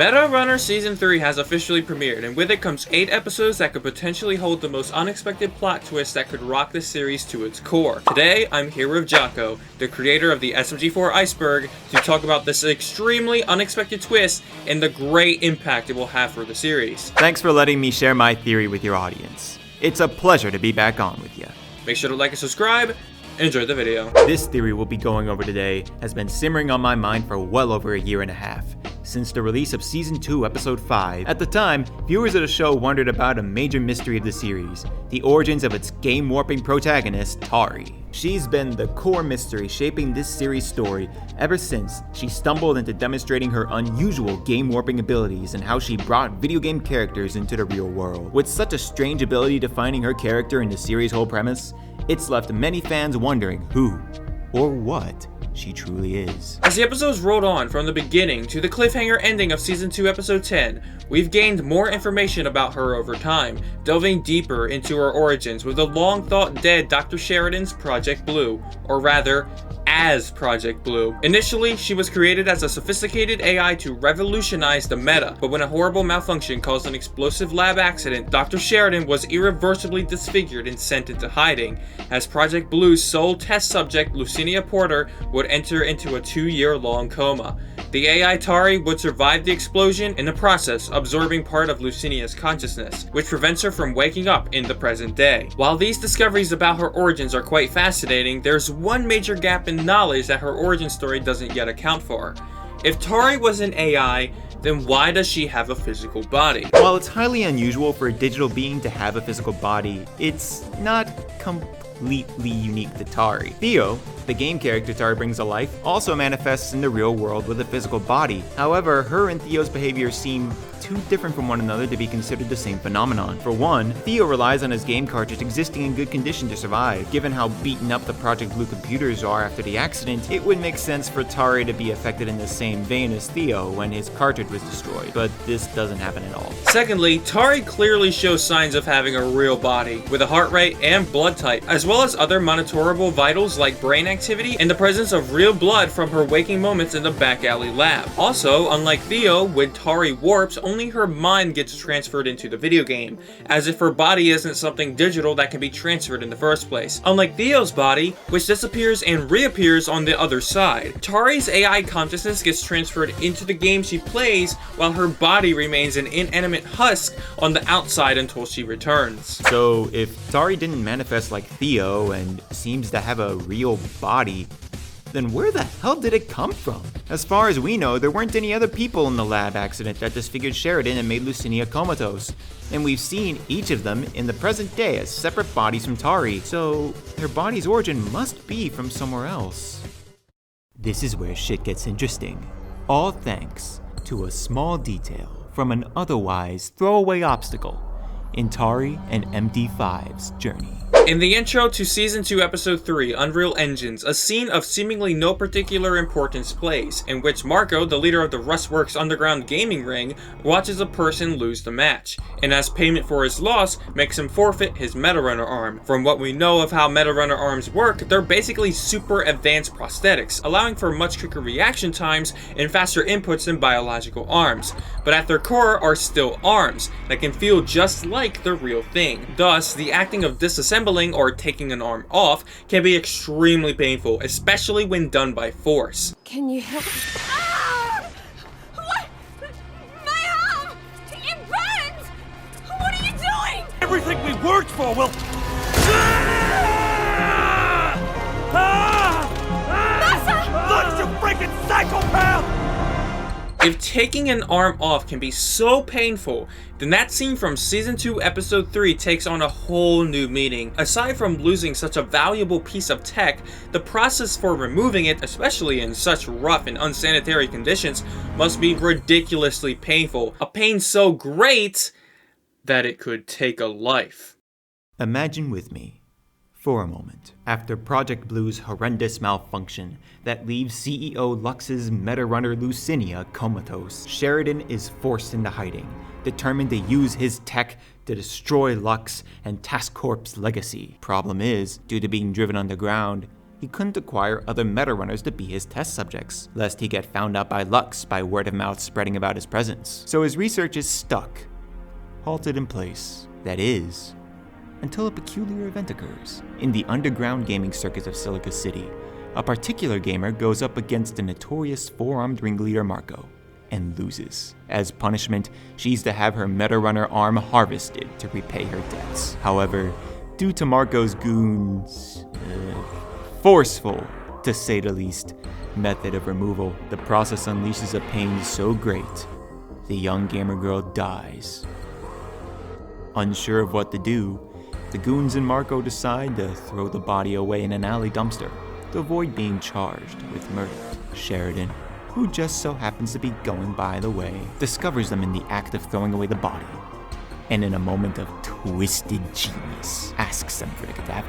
Meta Runner Season 3 has officially premiered, and with it comes 8 episodes that could potentially hold the most unexpected plot twist that could rock the series to its core. Today, I'm here with Jako, the creator of the SMG4 Iceberg, to talk about this extremely unexpected twist and the great impact it will have for the series. Thanks for letting me share my theory with your audience. It's a pleasure to be back on with you. Make sure to like and subscribe, and enjoy the video. This theory we'll be going over today has been simmering on my mind for well over a year and a half, since the release of Season 2, Episode 5. At the time, viewers of the show wondered about a major mystery of the series, the origins of its game-warping protagonist, Tari. She's been the core mystery shaping this series' story ever since she stumbled into demonstrating her unusual game-warping abilities and how she brought video game characters into the real world. With such a strange ability defining her character in the series' whole premise, it's left many fans wondering who, or what, she truly is. As the episodes rolled on from the beginning to the cliffhanger ending of Season 2 Episode 10, we've gained more information about her over time, delving deeper into her origins with the long-thought-dead Dr. Sheridan's Project Blue, or rather, as Project Blue. Initially, she was created as a sophisticated AI to revolutionize the meta, but when a horrible malfunction caused an explosive lab accident, Dr. Sheridan was irreversibly disfigured and sent into hiding, as Project Blue's sole test subject, Lucinia Porter, would enter into a 2-year-long coma. The AI Tari would survive the explosion, in the process absorbing part of Lucinia's consciousness, which prevents her from waking up in the present day. While these discoveries about her origins are quite fascinating, there's one major gap in knowledge that her origin story doesn't yet account for. If Tari was an AI, then why does she have a physical body? While it's highly unusual for a digital being to have a physical body, it's not completely unique to Tari. Theo, the game character Tari brings to life, also manifests in the real world with a physical body. However, her and Theo's behavior seem too different from one another to be considered the same phenomenon. For one, Theo relies on his game cartridge existing in good condition to survive. Given how beaten up the Project Blue computers are after the accident, it would make sense for Tari to be affected in the same vein as Theo when his cartridge was destroyed, but this doesn't happen at all. Secondly, Tari clearly shows signs of having a real body, with a heart rate and blood type, as well as other monitorable vitals like brain activity and the presence of real blood from her waking moments in the back alley lab. Also, unlike Theo, when Tari warps, only her mind gets transferred into the video game, as if her body isn't something digital that can be transferred in the first place. Unlike Theo's body, which disappears and reappears on the other side, Tari's AI consciousness gets transferred into the game she plays, while her body remains an inanimate husk on the outside until she returns. So if Tari didn't manifest like Theo and seems to have a real body, then where the hell did it come from? As far as we know, there weren't any other people in the lab accident that disfigured Sheridan and made Lucinia comatose, and we've seen each of them in the present day as separate bodies from Tari, so their body's origin must be from somewhere else. This is where shit gets interesting. All thanks to a small detail from an otherwise throwaway obstacle in Tari and MD-5's journey. In the intro to Season 2 Episode 3, Unreal Engines, a scene of seemingly no particular importance plays, in which Marco, the leader of the Rustworks underground gaming ring, watches a person lose the match, and as payment for his loss, makes him forfeit his Meta Runner arm. From what we know of how Meta Runner arms work, they're basically super advanced prosthetics, allowing for much quicker reaction times and faster inputs than biological arms, but at their core are still arms that can feel just like the real thing. Thus, the acting of disassembling or taking an arm off can be extremely painful, especially when done by force. Can you help? Ah! What? My arm! It burns! What are you doing? Everything we worked for will... Look, you freaking psychopath! If taking an arm off can be so painful, then that scene from Season 2 Episode 3 takes on a whole new meaning. Aside from losing such a valuable piece of tech, the process for removing it, especially in such rough and unsanitary conditions, must be ridiculously painful. A pain so great that it could take a life. Imagine with me, for a moment, after Project Blue's horrendous malfunction that leaves CEO Lux's Meta Runner Lucinia comatose, Sheridan is forced into hiding, determined to use his tech to destroy Lux and Task Corp's legacy. Problem is, due to being driven underground, he couldn't acquire other Meta Runners to be his test subjects, lest he get found out by Lux by word of mouth spreading about his presence. So his research is stuck, halted in place. That is, until a peculiar event occurs. In the underground gaming circuit of Silica City, a particular gamer goes up against the notorious four-armed ringleader Marco, and loses. As punishment, she's to have her Meta Runner arm harvested to repay her debts. However, due to Marco's goons' forceful, to say the least, method of removal, the process unleashes a pain so great, the young gamer girl dies. Unsure of what to do, the goons and Marco decide to throw the body away in an alley dumpster to avoid being charged with murder. Sheridan, who just so happens to be going by the way, discovers them in the act of throwing away the body, and in a moment of twisted genius, asks them for the cadaver.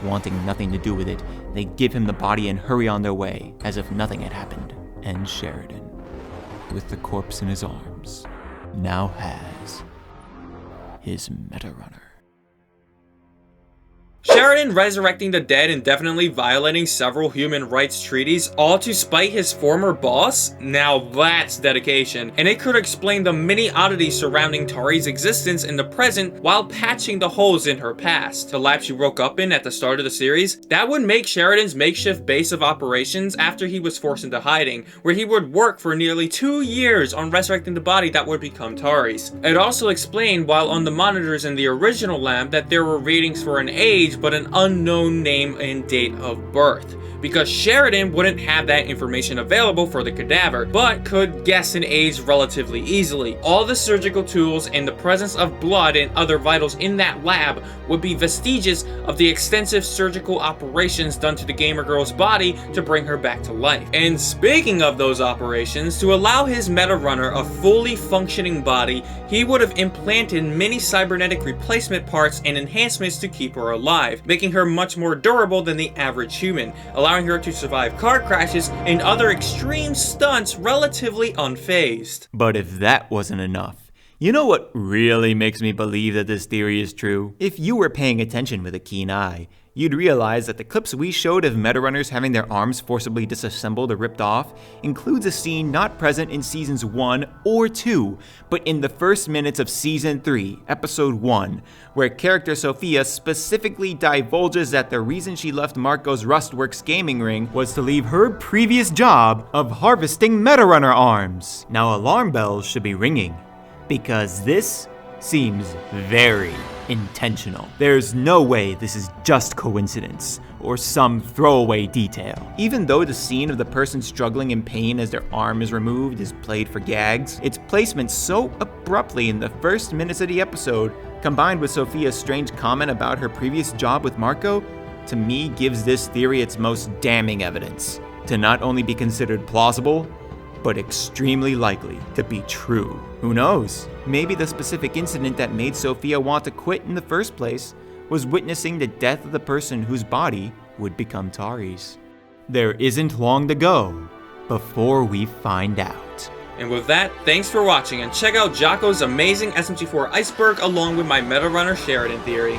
Wanting nothing to do with it, they give him the body and hurry on their way, as if nothing had happened. And Sheridan, with the corpse in his arms, now has his Meta Runner. Sheridan resurrecting the dead and definitely violating several human rights treaties, all to spite his former boss? Now that's dedication, and it could explain the many oddities surrounding Tari's existence in the present while patching the holes in her past. The lab she woke up in at the start of the series, that would make Sheridan's makeshift base of operations after he was forced into hiding, where he would work for nearly 2 years on resurrecting the body that would become Tari's. It also explained while on the monitors in the original lab that there were readings for an age but an unknown name and date of birth, because Sheridan wouldn't have that information available for the cadaver, but could guess an age relatively easily. All the surgical tools and the presence of blood and other vitals in that lab would be vestiges of the extensive surgical operations done to the gamer girl's body to bring her back to life. And speaking of those operations, to allow his Meta Runner a fully functioning body, he would have implanted many cybernetic replacement parts and enhancements to keep her alive, making her much more durable than the average human, allowing her to survive car crashes and other extreme stunts relatively unfazed. But if that wasn't enough, you know what really makes me believe that this theory is true? If you were paying attention with a keen eye, you'd realize that the clips we showed of Meta Runners having their arms forcibly disassembled or ripped off includes a scene not present in seasons 1 or 2, but in the first minutes of season 3, episode 1, where character Sophia specifically divulges that the reason she left Marco's Rustworks gaming ring was to leave her previous job of harvesting Meta Runner arms. Now alarm bells should be ringing, because this seems very intentional. There's no way this is just coincidence or some throwaway detail. Even though the scene of the person struggling in pain as their arm is removed is played for gags, its placement so abruptly in the first minutes of the episode, combined with Sophia's strange comment about her previous job with Marco, to me gives this theory its most damning evidence to not only be considered plausible, but extremely likely to be true. Who knows? Maybe the specific incident that made Sophia want to quit in the first place was witnessing the death of the person whose body would become Tari's. There isn't long to go before we find out. And with that, thanks for watching, and check out Jako's amazing SMG4 Iceberg along with my Meta Runner Sheridan Theory.